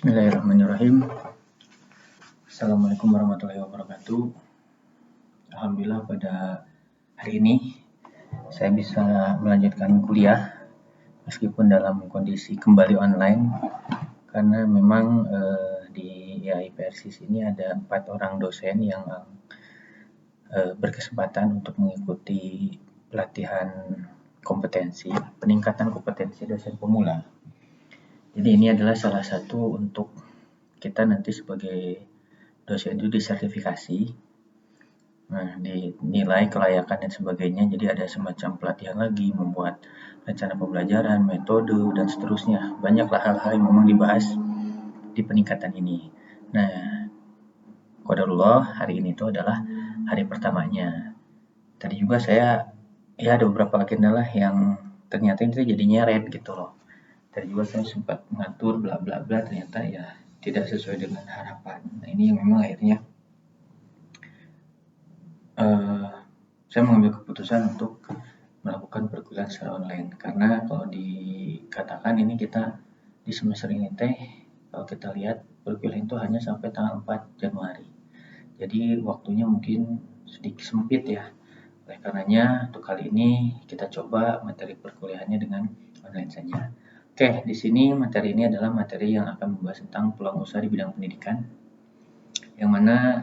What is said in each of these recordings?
Bismillahirrahmanirrahim. Assalamualaikum warahmatullahi wabarakatuh. Alhamdulillah pada hari ini saya bisa melanjutkan kuliah meskipun dalam kondisi kembali online karena memang di IPRSIS ini ada 4 orang dosen yang berkesempatan untuk mengikuti pelatihan kompetensi, peningkatan kompetensi dosen pemula. Jadi ini adalah salah satu untuk kita nanti sebagai dosen itu disertifikasi, dinilai kelayakan dan sebagainya. Jadi ada semacam pelatihan lagi, membuat rencana pembelajaran, metode, dan seterusnya. Banyaklah hal-hal yang memang dibahas di peningkatan ini. Nah, qadarullah hari ini itu adalah hari pertamanya. Tadi juga saya ada beberapa agenda lah yang ternyata itu jadinya red gitu loh. Tadi juga saya sempat mengatur bla bla bla, ternyata ya tidak sesuai dengan harapan. Nah ini yang memang akhirnya saya mengambil keputusan untuk melakukan perkuliahan secara online. Karena kalau dikatakan ini kita di semester ini kalau kita lihat perkuliahan itu hanya sampai tanggal 4 Januari. Jadi waktunya mungkin sedikit sempit ya. Oleh karenanya untuk kali ini kita coba materi perkuliahannya dengan online saja. Oke, di sini materi ini adalah materi yang akan membahas tentang peluang usaha di bidang pendidikan, yang mana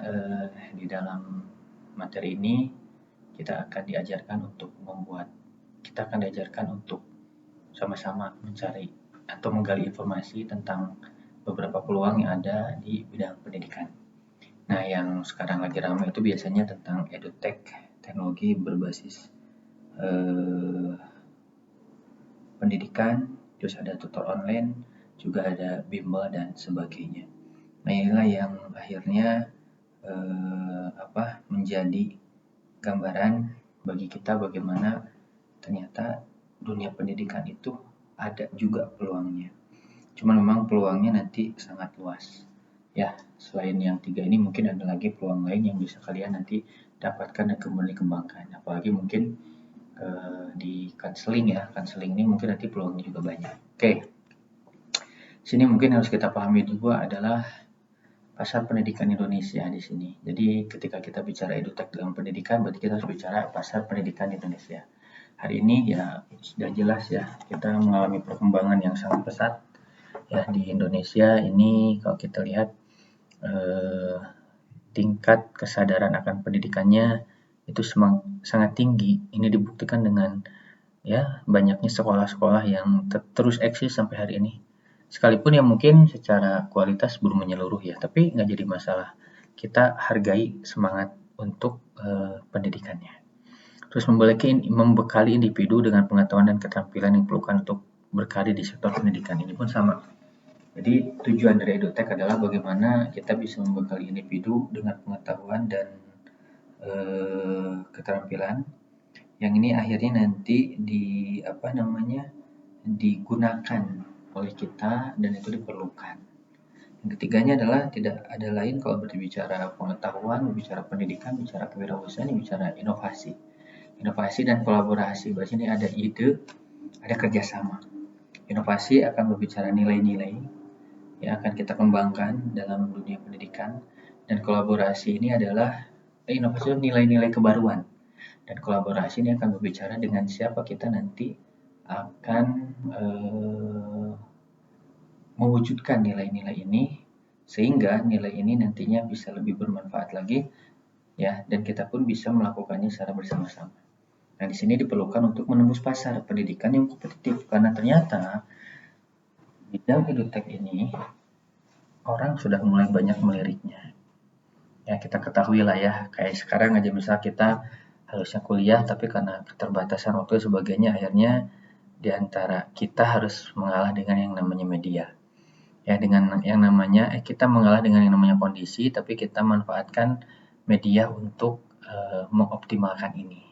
di dalam materi ini kita akan diajarkan untuk sama-sama mencari atau menggali informasi tentang beberapa peluang yang ada di bidang pendidikan. Nah, yang sekarang lagi ramai itu biasanya tentang edutech, teknologi berbasis pendidikan. Terus ada tutor online, juga ada bimbel dan sebagainya. Nah inilah yang akhirnya menjadi gambaran bagi kita bagaimana ternyata dunia pendidikan itu ada juga peluangnya. Cuma memang peluangnya nanti sangat luas. Ya, selain yang 3 ini mungkin ada lagi peluang lain yang bisa kalian nanti dapatkan dan kemudian dikembangkan. Apalagi mungkin di counseling ya, counseling ini mungkin nanti peluangnya juga banyak. Oke, sini mungkin harus kita pahami juga adalah pasar pendidikan Indonesia di sini. Jadi ketika kita bicara edutech dalam pendidikan, berarti kita harus bicara pasar pendidikan Indonesia. Hari ini ya sudah jelas ya, kita mengalami perkembangan yang sangat pesat ya di Indonesia ini. Kalau kita lihat tingkat kesadaran akan pendidikannya itu sangat tinggi. Ini dibuktikan dengan ya banyaknya sekolah-sekolah yang terus eksis sampai hari ini. Sekalipun yang mungkin secara kualitas belum menyeluruh ya, tapi nggak jadi masalah. Kita hargai semangat untuk pendidikannya. Terus membekali individu dengan pengetahuan dan keterampilan yang diperlukan untuk berkarir di sektor pendidikan ini pun sama. Jadi tujuan dari edutech adalah bagaimana kita bisa membekali individu dengan pengetahuan dan keterampilan yang ini akhirnya nanti digunakan oleh kita dan itu diperlukan. Yang ketiganya adalah tidak ada lain kalau berbicara pengetahuan, berbicara pendidikan, bicara kewirausahaan, bicara inovasi. Inovasi dan kolaborasi. Berarti ini ada ide, ada kerjasama. Inovasi akan berbicara nilai-nilai yang akan kita kembangkan dalam dunia pendidikan, dan kolaborasi ini adalah inovasi nilai-nilai kebaruan, dan kolaborasi ini akan berbicara dengan siapa kita nanti akan mewujudkan nilai-nilai ini sehingga nilai ini nantinya bisa lebih bermanfaat lagi ya, dan kita pun bisa melakukannya secara bersama-sama. Nah, di sini diperlukan untuk menembus pasar pendidikan yang kompetitif karena ternyata bidang edutech ini orang sudah mulai banyak meliriknya. Ya, kita ketahui lah ya, kayak sekarang aja misal kita harusnya kuliah tapi karena keterbatasan waktu dan sebagainya akhirnya di antara kita harus mengalah dengan yang namanya media. Ya, dengan yang namanya kita mengalah dengan yang namanya kondisi, tapi kita manfaatkan media untuk mengoptimalkan ini.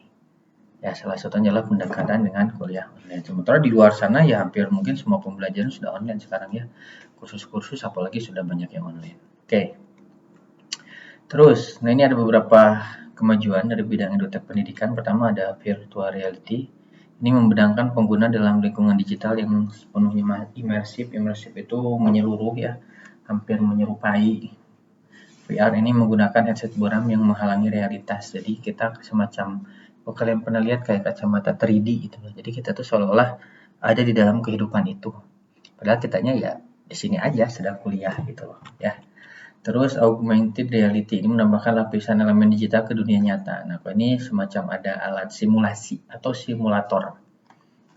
Ya, salah satunya adalah pendekatan dengan kuliah online. Sementara di luar sana ya hampir mungkin semua pembelajaran sudah online sekarang ya. Kursus-kursus apalagi sudah banyak yang online. Oke. Terus, nah ini ada beberapa kemajuan dari bidang edutech pendidikan. Pertama ada virtual reality. Ini membenamkan pengguna dalam lingkungan digital yang sepenuhnya imersif. Imersif itu menyeluruh ya. hampir menyerupai. VR ini menggunakan headset buram yang menghalangi realitas. Jadi kita semacam, kalau kalian pernah lihat kayak kacamata 3D gitu. Jadi kita tuh seolah-olah ada di dalam kehidupan itu. Padahal kitanya ya di sini aja sedang kuliah gitu loh ya. Terus augmented reality ini menambahkan lapisan elemen digital ke dunia nyata. Nah, ini semacam ada alat simulasi atau simulator.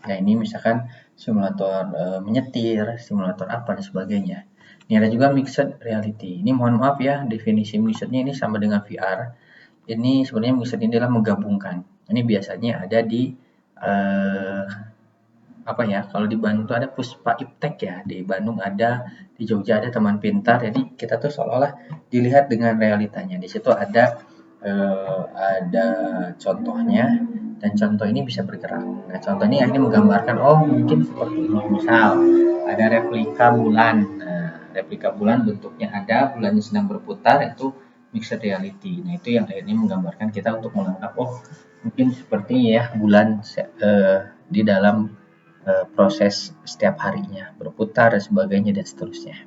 Nah, ini misalkan simulator menyetir, simulator apa dan sebagainya. Ini ada juga mixed reality. Ini mohon maaf ya, definisi mixednya ini sama dengan VR. Ini sebenarnya mixed ini adalah menggabungkan. Ini biasanya ada di apa ya, kalau di Bandung tuh ada Puspa Iptek ya, di Bandung ada, di Jogja ada Teman Pintar. Jadi kita tuh seolah-olah dilihat dengan realitanya. Di situ ada contohnya, dan contoh ini bisa bergerak. Nah, contoh ini akhirnya menggambarkan, oh mungkin seperti ini. Misal ada replika bulan. Nah, replika bulan bentuknya ada, bulannya sedang berputar, itu mixed reality. Nah, itu yang akhirnya menggambarkan kita untuk menganggap, oh mungkin seperti ya bulan di dalam proses setiap harinya berputar dan sebagainya dan seterusnya.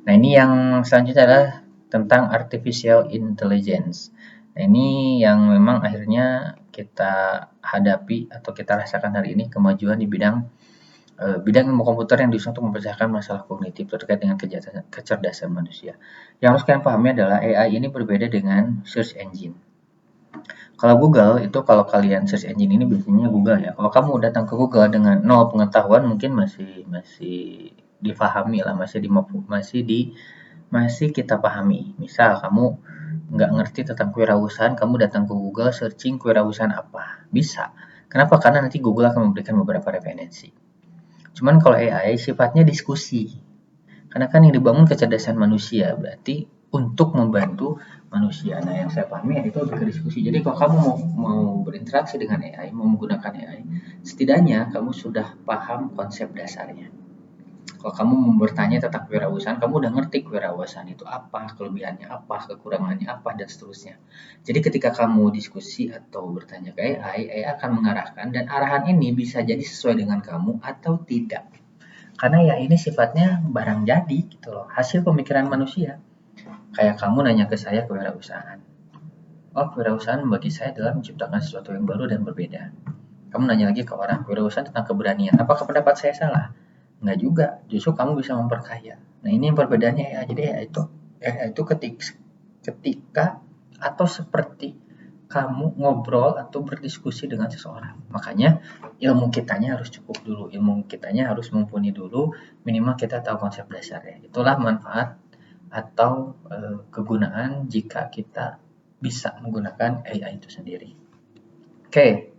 Nah, ini yang selanjutnya adalah tentang artificial intelligence. Nah, ini yang memang akhirnya kita hadapi atau kita rasakan hari ini, kemajuan di bidang ilmu komputer yang diusahakan untuk memecahkan masalah kognitif terkait dengan kecerdasan manusia. Yang harus kalian pahami adalah AI ini berbeda dengan search engine. Kalau Google itu, kalau kalian search engine ini biasanya Google ya. Kalau kamu datang ke Google dengan nol pengetahuan mungkin masih difahami lah, masih kita pahami. Misal kamu nggak ngerti tentang kewirausahaan, kamu datang ke Google searching kewirausahaan apa, bisa. Kenapa? Karena nanti Google akan memberikan beberapa referensi. Cuman kalau AI sifatnya diskusi. Karena kan yang dibangun kecerdasan manusia, berarti untuk membantu manusia. Nah, yang saya pahami itu lebih ke diskusi. Jadi kalau kamu mau berinteraksi dengan AI, mau menggunakan AI, setidaknya kamu sudah paham konsep dasarnya. Kalau kamu mau bertanya tentang kewirausahaan, kamu udah ngerti kewirausahaan itu apa, kelebihannya apa, kekurangannya apa, dan seterusnya. Jadi ketika kamu diskusi atau bertanya ke AI akan mengarahkan, dan arahan ini bisa jadi sesuai dengan kamu atau tidak. Karena ya ini sifatnya barang jadi gitu loh, hasil pemikiran manusia. Kayak kamu nanya ke saya kewirausahaan. Oh, kewirausahaan bagi saya adalah menciptakan sesuatu yang baru dan berbeda. Kamu nanya lagi ke orang, kewirausahaan tentang keberanian. Apakah pendapat saya salah? Enggak juga, justru kamu bisa memperkaya. Nah, ini perbedaannya ya. Jadi itu ketika atau seperti kamu ngobrol atau berdiskusi dengan seseorang. Makanya ilmu kitanya harus cukup dulu, ilmu kitanya harus mumpuni dulu, minimal kita tahu konsep dasarnya. Itulah manfaat atau kegunaan jika kita bisa menggunakan AI itu sendiri. Oke,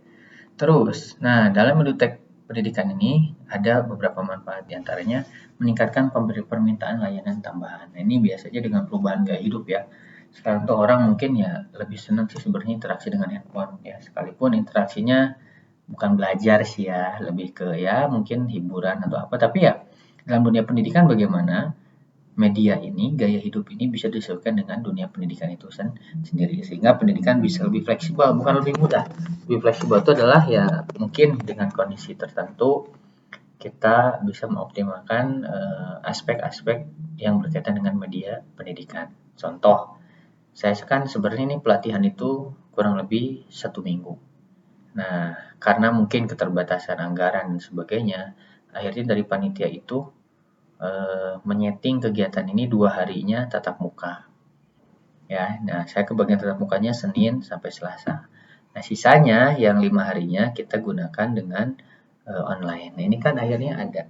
terus, nah dalam mendetek pendidikan ini ada beberapa manfaat, diantaranya meningkatkan permintaan layanan tambahan. Nah, ini biasanya dengan perubahan gaya hidup ya. Sekarang tuh orang mungkin ya lebih senang sih sebenarnya interaksi dengan handphone ya, sekalipun interaksinya bukan belajar sih ya, lebih ke ya mungkin hiburan atau apa. Tapi ya dalam dunia pendidikan bagaimana media ini, gaya hidup ini bisa disesuaikan dengan dunia pendidikan itu sendiri, sehingga pendidikan bisa lebih fleksibel, bukan lebih mudah. Lebih fleksibel itu adalah ya mungkin dengan kondisi tertentu kita bisa mengoptimalkan aspek-aspek yang berkaitan dengan media pendidikan. Contoh, saya kan sebenarnya ini pelatihan itu kurang lebih 1 minggu. Nah, karena mungkin keterbatasan anggaran dan sebagainya, akhirnya dari panitia itu menyeting kegiatan ini 2 harinya tatap muka. Ya, nah saya kebagian tatap mukanya Senin sampai Selasa. Nah, sisanya yang 5 harinya kita gunakan dengan online. Nah, ini kan akhirnya ada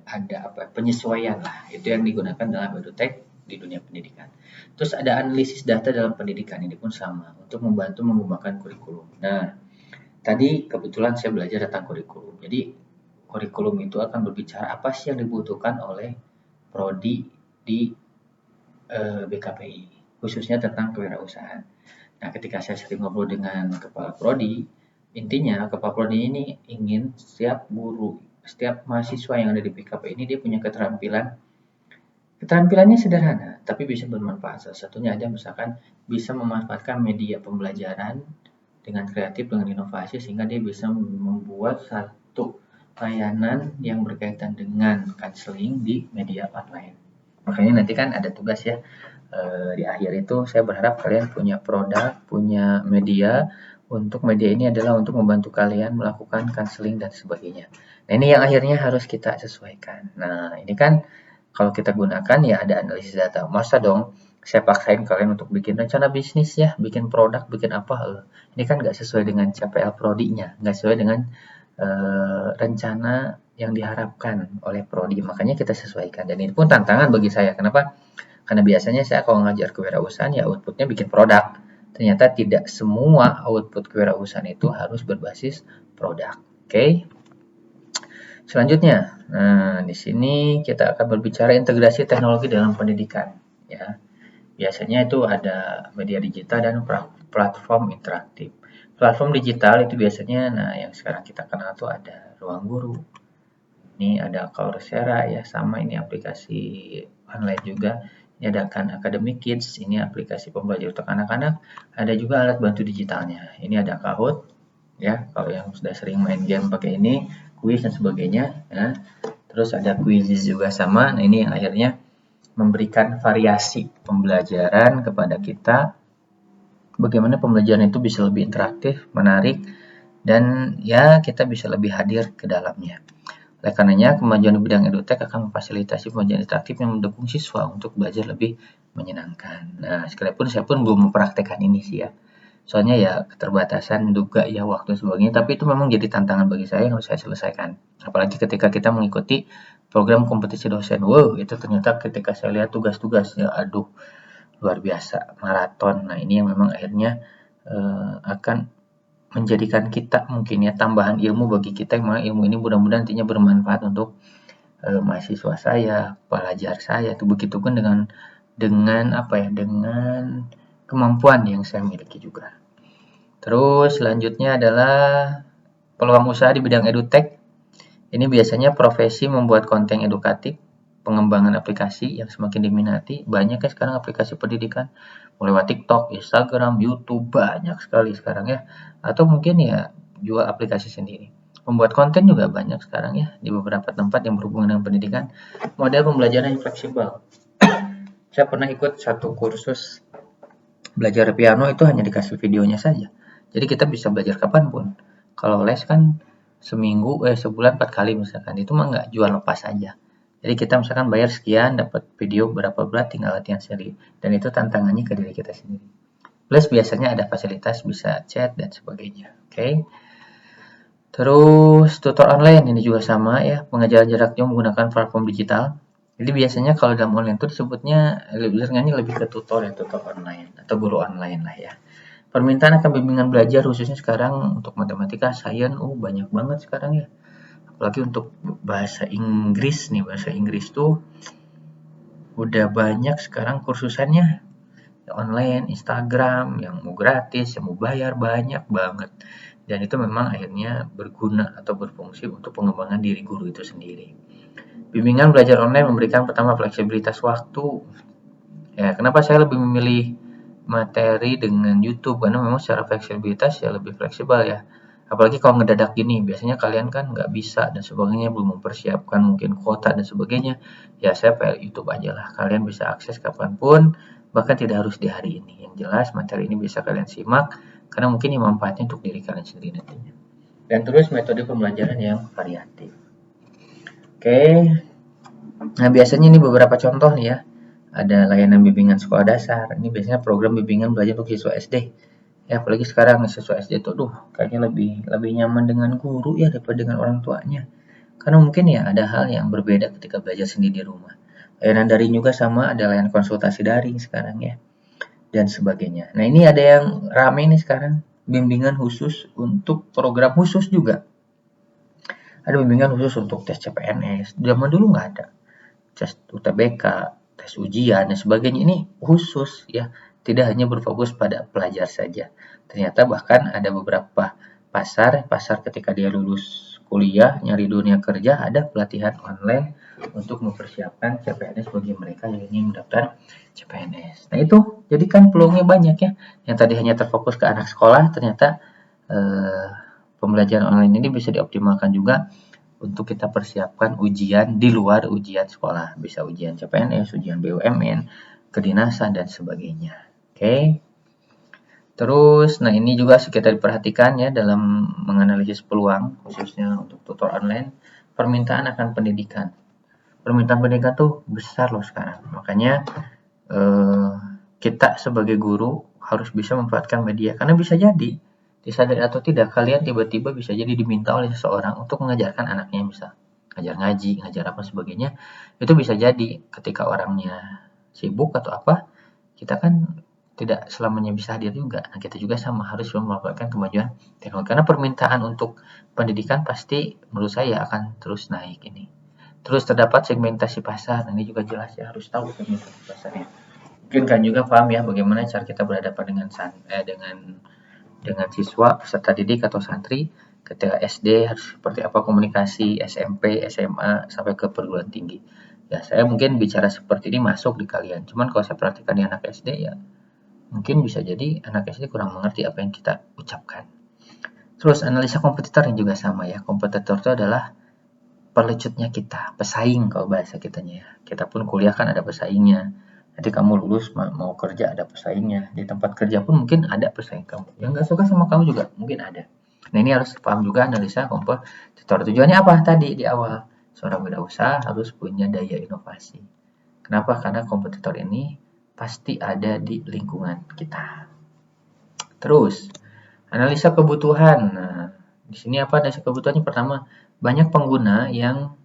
penyesuaian lah. Itu yang digunakan dalam edutech di dunia pendidikan. Terus ada analisis data dalam pendidikan, ini pun sama untuk membantu mengembangkan kurikulum. Nah, tadi kebetulan saya belajar tentang kurikulum. Jadi kurikulum itu akan berbicara apa sih yang dibutuhkan oleh prodi di BKPI, khususnya tentang kewirausahaan. Nah, ketika saya sering ngobrol dengan kepala prodi, intinya kepala prodi ini ingin setiap guru, setiap mahasiswa yang ada di BKPI ini dia punya keterampilannya sederhana, tapi bisa bermanfaat. Salah satunya ada misalkan bisa memanfaatkan media pembelajaran dengan kreatif, dengan inovasi, sehingga dia bisa membuat satu layanan yang berkaitan dengan counseling di media online. Makanya nanti kan ada tugas ya. Di akhir itu saya berharap kalian punya produk, punya media. Untuk media ini adalah untuk membantu kalian melakukan counseling dan sebagainya. Nah, ini yang akhirnya harus kita sesuaikan. Nah, ini kan kalau kita gunakan ya ada analisis data. Masa dong saya paksain kalian untuk bikin rencana bisnis ya, bikin produk, bikin apa. Ini kan nggak sesuai dengan CPL prodinya, nggak sesuai dengan rencana yang diharapkan oleh prodi. Makanya kita sesuaikan. Dan ini pun tantangan bagi saya. Kenapa? Karena biasanya saya kalau ngajar kewirausahaan ya outputnya bikin produk. Ternyata tidak semua output kewirausahaan itu harus berbasis produk. Oke. Selanjutnya, nah di sini kita akan berbicara integrasi teknologi dalam pendidikan. Ya, biasanya itu ada media digital dan platform interaktif. Platform digital itu biasanya, nah yang sekarang kita kenal tuh ada Ruang Guru. Ini ada Coursera ya, sama ini aplikasi online juga. Ini ada Khan Academy Kids, ini aplikasi pembelajaran untuk anak-anak. Ada juga alat bantu digitalnya. Ini ada Kahoot, ya kalau yang sudah sering main game pakai ini, kuis dan sebagainya. Ya. Terus ada Quizzes juga sama. Nah ini yang akhirnya memberikan variasi pembelajaran kepada kita. Bagaimana pembelajaran itu bisa lebih interaktif, menarik, dan ya kita bisa lebih hadir ke dalamnya. Oleh karenanya, kemajuan di bidang edutech akan memfasilitasi pembelajaran interaktif yang mendukung siswa untuk belajar lebih menyenangkan. Nah, sekalipun saya pun belum mempraktekkan ini sih ya. Soalnya ya keterbatasan juga ya waktu sebagainya, tapi itu memang jadi tantangan bagi saya yang harus saya selesaikan. Apalagi ketika kita mengikuti program kompetisi dosen. Wow, itu ternyata ketika saya lihat tugas-tugasnya, aduh, luar biasa, maraton. Nah, ini yang memang akhirnya akan menjadikan kita mungkin ya tambahan ilmu bagi kita yang mana ilmu ini mudah-mudahan nantinya bermanfaat untuk mahasiswa saya, pelajar saya. Itu begitupun dengan apa ya? Dengan kemampuan yang saya miliki juga. Terus selanjutnya adalah peluang usaha di bidang edutech. Ini biasanya profesi membuat konten edukatif, pengembangan aplikasi yang semakin diminati. Banyak ya sekarang aplikasi pendidikan, mulai lewat TikTok, Instagram, YouTube, banyak sekali sekarang ya. Atau mungkin ya jual aplikasi sendiri. Membuat konten juga banyak sekarang ya di beberapa tempat yang berhubungan dengan pendidikan. Model pembelajaran yang fleksibel. Saya pernah ikut satu kursus belajar piano itu hanya dikasih videonya saja. Jadi kita bisa belajar kapanpun. Kalau les kan sebulan 4 kali misalkan, itu mah nggak jual lepas aja. Jadi kita misalkan bayar sekian, dapat video berapa berat, tinggal latihan sendiri. Dan itu tantangannya ke diri kita sendiri. Plus biasanya ada fasilitas bisa chat dan sebagainya. Oke. Terus tutor online ini juga sama ya, pengajaran jarak jauh menggunakan platform digital. Jadi biasanya kalau dalam online itu disebutnya lebih ke tutor ya, tutor online atau guru online lah ya. Permintaan akan bimbingan belajar khususnya sekarang untuk matematika, sains, banyak banget sekarang ya. Apalagi untuk bahasa Inggris nih, bahasa Inggris tuh udah banyak sekarang kursusannya. Online, Instagram, yang mau gratis, yang mau bayar, banyak banget. Dan itu memang akhirnya berguna atau berfungsi untuk pengembangan diri guru itu sendiri. Bimbingan belajar online memberikan pertama fleksibilitas waktu. Ya, kenapa saya lebih memilih materi dengan YouTube? Karena memang secara fleksibilitas ya lebih fleksibel ya. Apalagi kalau ngedadak gini, biasanya kalian kan nggak bisa dan sebagainya, belum mempersiapkan mungkin kuota dan sebagainya. Ya saya pilih YouTube aja lah. Kalian bisa akses kapanpun, bahkan tidak harus di hari ini. Yang jelas materi ini bisa kalian simak, karena mungkin ini manfaatnya untuk diri kalian sendiri nantinya. Dan terus metode pembelajaran yang variatif. Oke, nah biasanya ini beberapa contoh nih ya. Ada layanan bimbingan sekolah dasar. Ini biasanya program bimbingan belajar untuk siswa SD. Ya, apalagi sekarang siswa SD itu kayaknya lebih nyaman dengan guru ya daripada dengan orang tuanya. Karena mungkin ya ada hal yang berbeda ketika belajar sendiri di rumah. Layanan daring juga sama, ada layanan konsultasi daring sekarang ya. Dan sebagainya. Nah, ini ada yang rame nih sekarang, bimbingan khusus untuk program khusus juga. Ada bimbingan khusus untuk tes CPNS. Zaman dulu nggak ada. Tes UTBK, tes ujian dan sebagainya, ini khusus ya, tidak hanya berfokus pada pelajar saja. Ternyata bahkan ada beberapa pasar ketika dia lulus kuliah nyari dunia kerja, ada pelatihan online untuk mempersiapkan CPNS bagi mereka yang ingin mendaftar CPNS. Nah itu jadi kan peluangnya banyak ya, yang tadi hanya terfokus ke anak sekolah, ternyata pembelajaran online ini bisa dioptimalkan juga untuk kita persiapkan ujian di luar ujian sekolah. Bisa ujian CPNS, ujian BUMN, kedinasan, dan sebagainya. Oke. Terus, nah ini juga kita diperhatikan ya dalam menganalisis peluang, khususnya untuk tutor online, permintaan akan pendidikan. Permintaan pendidikan tuh besar loh sekarang. Makanya kita sebagai guru harus bisa memanfaatkan media. Karena bisa jadi, disadari atau tidak, kalian tiba-tiba bisa jadi diminta oleh seseorang untuk mengajarkan anaknya, misal ngajar ngaji, ngajar apa sebagainya. Itu bisa jadi ketika orangnya sibuk atau apa, kita kan tidak selamanya bisa hadir juga. Nah, kita juga sama harus memanfaatkan kemajuan teknologi. Karena permintaan untuk pendidikan pasti menurut saya akan terus naik ini. Terus terdapat segmentasi pasar. Nah, ini juga jelas ya, harus tahu segmentasi pasarnya. Mungkin kan juga paham ya bagaimana cara kita berhadapan dengan siswa, peserta didik atau santri ketika SD harus seperti apa komunikasi, SMP, SMA sampai ke perguruan tinggi. Ya, saya mungkin bicara seperti ini masuk di kalian. Cuman kalau saya perhatikan di anak SD ya mungkin bisa jadi anak SD kurang mengerti apa yang kita ucapkan. Terus analisa kompetitor yang juga sama ya. Kompetitor itu adalah pelecutnya kita, pesaing kalau bahasa kitanya ya. Kita pun kuliah kan ada pesaingnya. Nanti kamu lulus mau kerja ada pesaingnya. Di tempat kerja pun mungkin ada pesaing kamu. Yang nggak suka sama kamu juga mungkin ada. Nah ini harus paham juga analisa kompetitor. Tujuannya apa tadi di awal? Seorang wirausaha harus punya daya inovasi. Kenapa? Karena kompetitor ini pasti ada di lingkungan kita. Terus, analisa kebutuhan. Nah, di sini apa analisa kebutuhannya? Pertama, banyak pengguna yang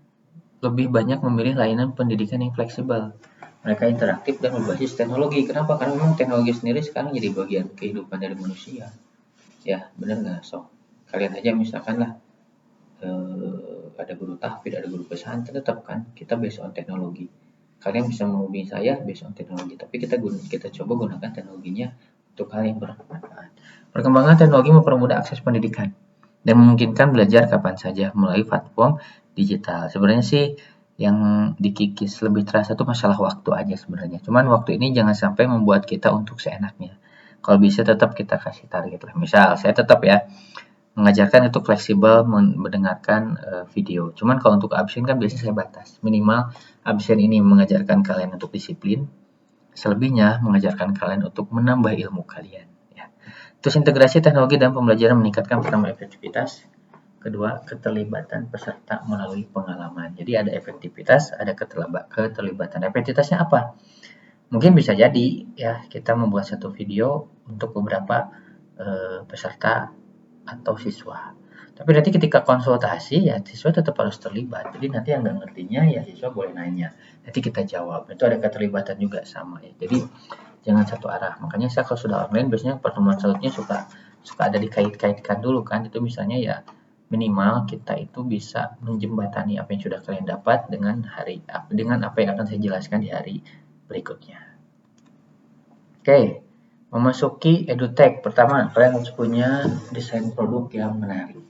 lebih banyak memilih layanan pendidikan yang fleksibel. Mereka interaktif dan berbasis teknologi. Kenapa? Karena memang teknologi sendiri sekarang jadi bagian kehidupan dari manusia. Ya, benar nggak? So, kalian aja misalkan lah, ada guru tahfidz, ada guru pesantren, tetap kan kita based on teknologi. Kalian bisa menghubungi saya based on teknologi, tapi kita coba gunakan teknologinya untuk hal yang bermanfaat. Perkembangan teknologi mempermudah akses pendidikan dan memungkinkan belajar kapan saja melalui platform digital. Sebenarnya sih yang dikikis lebih terasa tuh masalah waktu aja sebenarnya. Cuman waktu ini jangan sampai membuat kita untuk seenaknya. Kalau bisa tetap kita kasih target lah. Misal saya tetap ya mengajarkan itu fleksibel mendengarkan video. Cuman kalau untuk absen kan biasanya saya batas. Minimal absen ini mengajarkan kalian untuk disiplin. Selebihnya mengajarkan kalian untuk menambah ilmu kalian. Ya. Terus integrasi teknologi dan pembelajaran meningkatkan pertama efektivitas, kedua keterlibatan peserta melalui pengalaman. Jadi ada efektivitas, ada keterlibatan. Efektivitasnya apa? Mungkin bisa jadi ya kita membuat satu video untuk beberapa peserta atau siswa. Tapi nanti ketika konsultasi ya siswa tetap harus terlibat. Jadi nanti yang nggak ngertinya ya siswa boleh nanya. Nanti kita jawab. Itu ada keterlibatan juga sama ya. Jadi jangan satu arah. Makanya saya kalau sudah online biasanya pertemuan selanjutnya suka ada dikait-kaitkan dulu kan. Itu misalnya ya minimal kita itu bisa menjembatani apa yang sudah kalian dapat dengan apa yang akan saya jelaskan di hari berikutnya. Oke, memasuki edutech. Pertama, kalian harus punya desain produk yang menarik.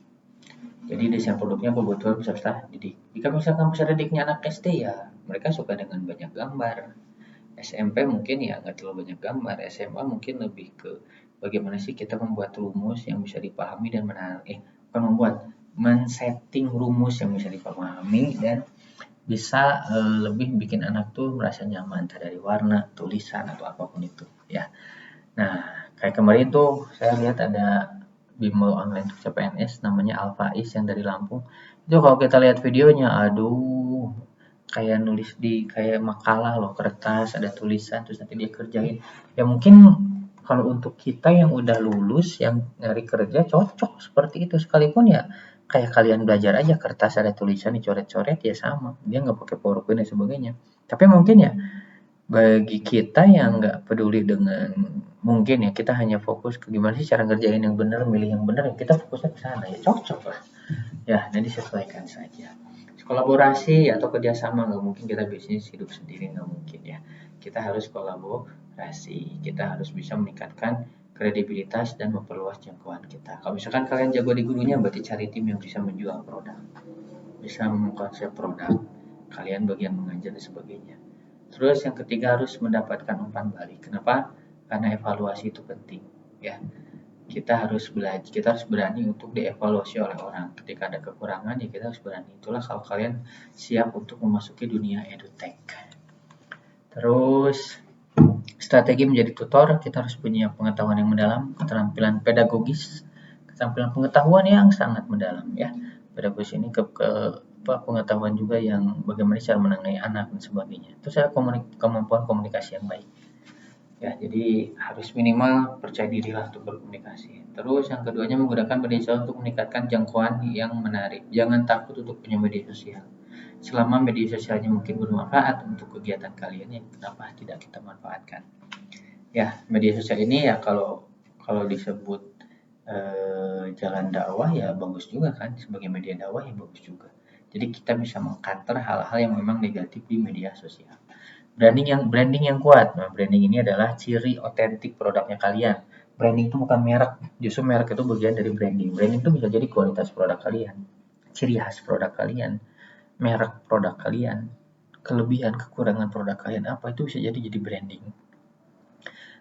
Jadi desain produknya kebutuhan peserta didik. Jika misalkan peserta didiknya anak SD ya, mereka suka dengan banyak gambar. SMP mungkin ya nggak terlalu banyak gambar. SMA mungkin lebih ke bagaimana sih kita membuat rumus yang bisa dipahami dan menarik. Men-setting rumus yang bisa dipahami dan bisa lebih bikin anak tuh merasa nyaman, entah dari warna, tulisan atau apapun itu ya. Nah, kayak kemarin tuh saya lihat ada bimbel online untuk CPNS namanya Alfaiz yang dari Lampung. Itu kalau kita lihat videonya, aduh, kayak nulis di kayak makalah loh, kertas, ada tulisan, terus nanti dia kerjain. Ya mungkin kalau untuk kita yang udah lulus, yang nyari kerja cocok seperti itu sekalipun ya kayak kalian belajar aja kertas ada tulisan dicoret-coret ya sama. Dia nggak pakai PowerPoint dan sebagainya. Tapi mungkin ya bagi kita yang nggak peduli dengan mungkin ya kita hanya fokus ke gimana sih cara ngerjain yang benar, milih yang benar, ya kita fokusnya ke sana ya cocok lah. Ya, nanti disesuaikan saja. Kolaborasi atau kerjasama nggak mungkin kita bisnis hidup sendiri nggak mungkin ya. Kita harus kolaborasi, kita harus bisa meningkatkan kredibilitas dan memperluas jangkauan kita. Kalau misalkan kalian jago di gurunya, berarti cari tim yang bisa menjual produk, bisa mengkonsep produk, kalian bagian mengajar dan sebagainya. Terus yang ketiga harus mendapatkan umpan balik. Kenapa? Karena evaluasi itu penting. Ya, kita harus belajar, kita harus berani untuk dievaluasi oleh orang. Ketika ada kekurangan ya kita harus berani. Itulah kalau kalian siap untuk memasuki dunia edutech. Terus strategi menjadi tutor, kita harus punya pengetahuan yang mendalam, keterampilan pedagogis, keterampilan pengetahuan yang sangat mendalam ya. Pedagogis ini pengetahuan juga yang bagaimana cara mengenai anak dan sebagainya. Terus ada kemampuan komunikasi yang baik. Ya, jadi harus minimal percaya diri lah untuk berkomunikasi. Terus yang keduanya menggunakan media sosial untuk meningkatkan jangkauan yang menarik. Jangan takut untuk punya media sosial. Selama media sosialnya mungkin bermanfaat untuk kegiatan kalian, ya kenapa tidak kita manfaatkan? Ya, media sosial ini ya kalau disebut jalan dakwah ya bagus juga kan, sebagai media dakwah ya bagus juga. Jadi kita bisa mengcounter hal-hal yang memang negatif di media sosial. Branding yang kuat. Nah, branding ini adalah ciri otentik produknya kalian. Branding itu bukan merek, justru merek itu bagian dari branding. Branding itu bisa jadi kualitas produk kalian, ciri khas produk kalian, merek produk kalian, kelebihan kekurangan produk kalian apa, itu bisa jadi branding.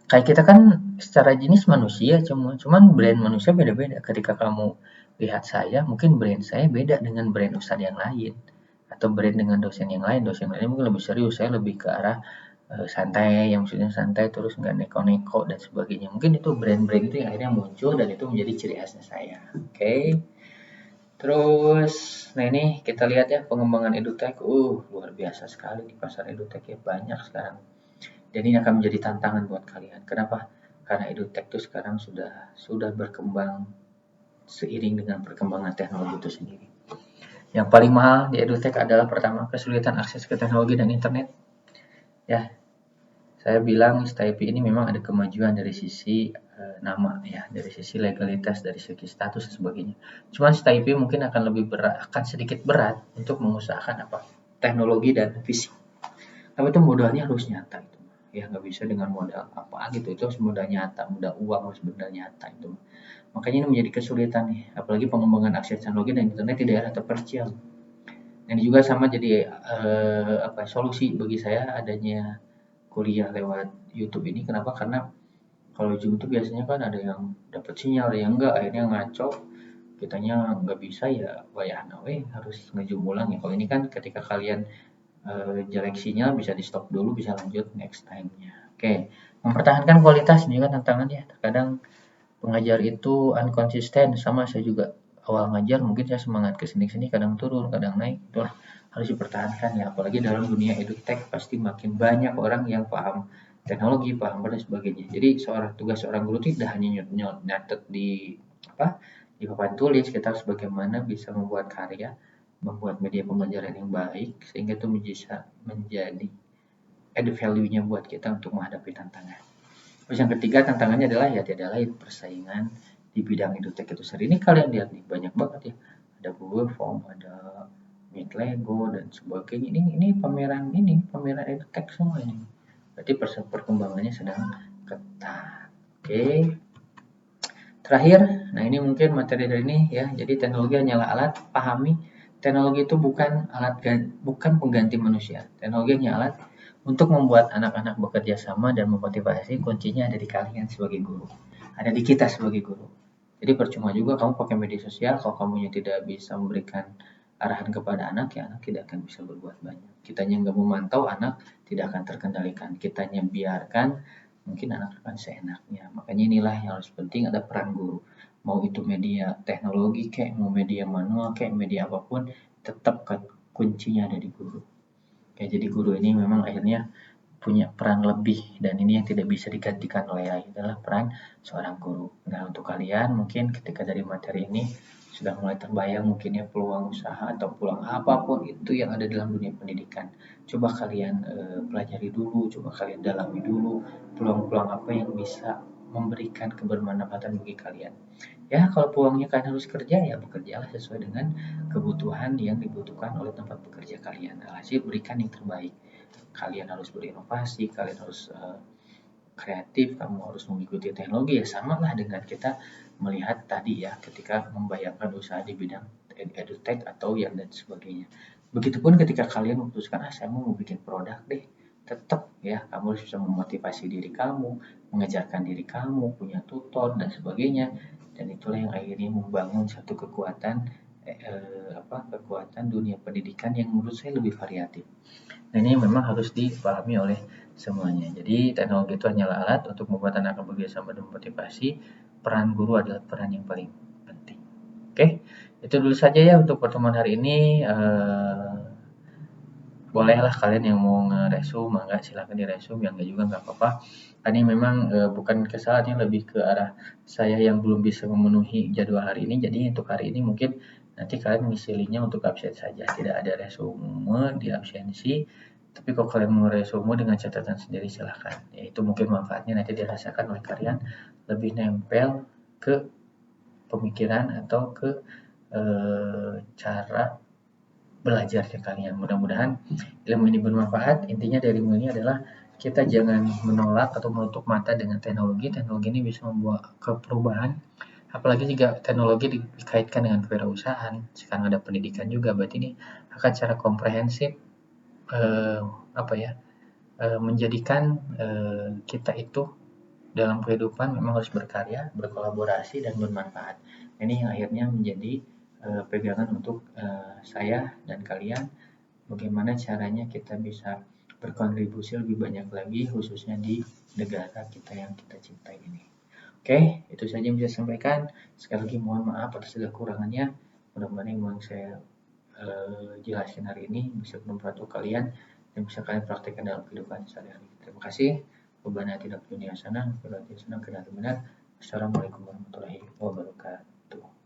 Kayak kita kan secara jenis manusia, cuman brand manusia beda-beda. Ketika kamu lihat saya, mungkin brand saya beda dengan brand ustadz yang lain, atau brand dengan dosen yang lain. Dosen lain mungkin lebih serius, saya lebih ke arah santai, yang maksudnya santai terus nggak neko-neko dan sebagainya. Mungkin itu brand-brand itu yang akhirnya muncul dan itu menjadi ciri khasnya saya. Oke. Terus, nah ini kita lihat ya pengembangan edutech. Luar biasa sekali di pasar edutech ya, banyak sekarang. Dan ini akan menjadi tantangan buat kalian. Kenapa? Karena edutech itu sekarang sudah berkembang seiring dengan perkembangan teknologi itu sendiri. Yang paling mahal di edutech adalah pertama kesulitan akses ke teknologi dan internet. Ya, saya bilang STIP ini memang ada kemajuan dari sisi nama ya, dari sisi legalitas, dari segi status dan sebagainya. Cuman STIP mungkin akan sedikit berat untuk mengusahakan teknologi dan fisik. Tapi itu modalnya harus nyata itu. Ya nggak bisa dengan modal apa gitu, itu harus modal nyata, modal uang harus benar nyata itu. Makanya ini menjadi kesulitan nih, apalagi pengembangan akses teknologi dan internet di daerah terpencil. Dan juga sama jadi solusi bagi saya adanya kuliah lewat YouTube ini. Kenapa? Karena kalau YouTube biasanya kan ada yang dapat sinyal, ada yang enggak, akhirnya ngaco. Kitanya nggak bisa ya, wayahna harus ngejum ulang ya. Kalau ini kan ketika kalian jelek sinyal bisa di stop dulu, bisa lanjut next time-nya. Oke, mempertahankan kualitas ini kan tantangannya. Terkadang pengajar itu unkonsisten, sama saya juga awal ngajar mungkin saya semangat kesini-sini kadang turun kadang naik, itulah harus dipertahankan ya. Apalagi dalam dunia edutech pasti makin banyak orang yang paham teknologi, paham dan sebagainya. Jadi tugas seorang guru tidak hanya nyatet di papan tulis, kita harus bagaimana bisa membuat karya, membuat media pembelajaran yang baik sehingga itu bisa menjadi add value-nya buat kita untuk menghadapi tantangan. Terus yang ketiga tantangannya adalah ya tidak lain persaingan di bidang edutech itu sendiri. Ini kalian lihat nih banyak banget ya. Ada Google Form, ada Meet Lego dan sebagainya. Ini pameran edutech semua ini. Berarti perkembangannya sedang ketat. Oke. Terakhir, nah ini mungkin materi dari ini ya. Jadi teknologi hanyalah alat, pahami teknologi itu bukan pengganti manusia. Teknologi hanya alat untuk membuat anak-anak bekerja sama dan memotivasi. Kuncinya ada di kalian sebagai guru, ada di kita sebagai guru. Jadi percuma juga kamu pakai media sosial kalau kamunya tidak bisa memberikan arahan kepada anak, ya anak tidak akan bisa berbuat banyak. Kitanya nggak memantau, anak tidak akan terkendalikan. Kitanya biarkan, mungkin anak akan seenaknya. Makanya inilah yang harus penting, ada peran guru. Mau itu media teknologi kayak, mau media manual kayak, media apapun, tetap kuncinya ada di guru. Kayak jadi guru ini memang akhirnya punya peran lebih, dan ini yang tidak bisa digantikan oleh AI adalah peran seorang guru. Nah, untuk kalian mungkin ketika dari materi ini sudah mulai terbayang mungkin ya peluang usaha atau peluang apapun itu yang ada dalam dunia pendidikan. Coba kalian pelajari dulu, coba kalian dalami dulu peluang-peluang apa yang bisa memberikan kebermanfaatan bagi kalian. Ya, kalau peluangnya kalian harus kerja, ya bekerjalah sesuai dengan kebutuhan yang dibutuhkan oleh tempat bekerja kalian. Alhasil berikan yang terbaik. Kalian harus berinovasi, kalian harus kreatif, kamu harus mengikuti teknologi, ya sama lah dengan kita melihat tadi ya ketika membayangkan usaha di bidang edutech atau yang dan sebagainya. Begitupun ketika kalian memutuskan saya mau bikin produk deh, tetap ya kamu harus bisa memotivasi diri kamu, mengejarkan diri kamu, punya tutor dan sebagainya. Dan itulah yang akhirnya membangun satu kekuatan kekuatan dunia pendidikan yang menurut saya lebih variatif. Nah, ini memang harus dipahami oleh semuanya. Jadi teknologi itu hanyalah alat untuk membuat anak bekerja sama dan memotivasi. Peran guru adalah peran yang paling penting. Oke, itu dulu saja ya untuk pertemuan hari ini. Bolehlah kalian yang mau nge-resume, mangga silakan di-resume, yang enggak juga nggak apa-apa. Ini memang bukan kesalahannya, lebih ke arah saya yang belum bisa memenuhi jadwal hari ini. Jadi untuk hari ini mungkin nanti kalian ngisi linknya untuk absen saja, tidak ada resume di absensi. Tapi kalau kalian mau resume dengan catatan sendiri silahkan. Ya, itu mungkin manfaatnya nanti dirasakan oleh kalian, lebih nempel ke pemikiran atau ke cara belajarnya kalian. Mudah-mudahan ilmu ini bermanfaat. Intinya dari ilmu ini adalah kita jangan menolak atau menutup mata dengan teknologi. Teknologi ini bisa membawa perubahan. Apalagi jika teknologi dikaitkan dengan kewirausahaan. Sekarang ada pendidikan juga. Berarti ini akan secara komprehensif menjadikan kita itu dalam kehidupan memang harus berkarya, berkolaborasi, dan bermanfaat. Ini yang akhirnya menjadi pegangan untuk saya dan kalian, bagaimana caranya kita bisa berkontribusi lebih banyak lagi, khususnya di negara kita yang kita cintai ini. Oke, itu saja yang bisa saya sampaikan. Sekali lagi mohon maaf atas segala kurangannya. Mudah-mudahan yang saya jelaskan hari ini bisa bermanfaat untuk kalian dan bisa kalian praktekkan dalam kehidupan sehari-hari. Terima kasih. Wabillahi tidak dunia sana, wabillahi sana benar. Assalamualaikum warahmatullahi wabarakatuh.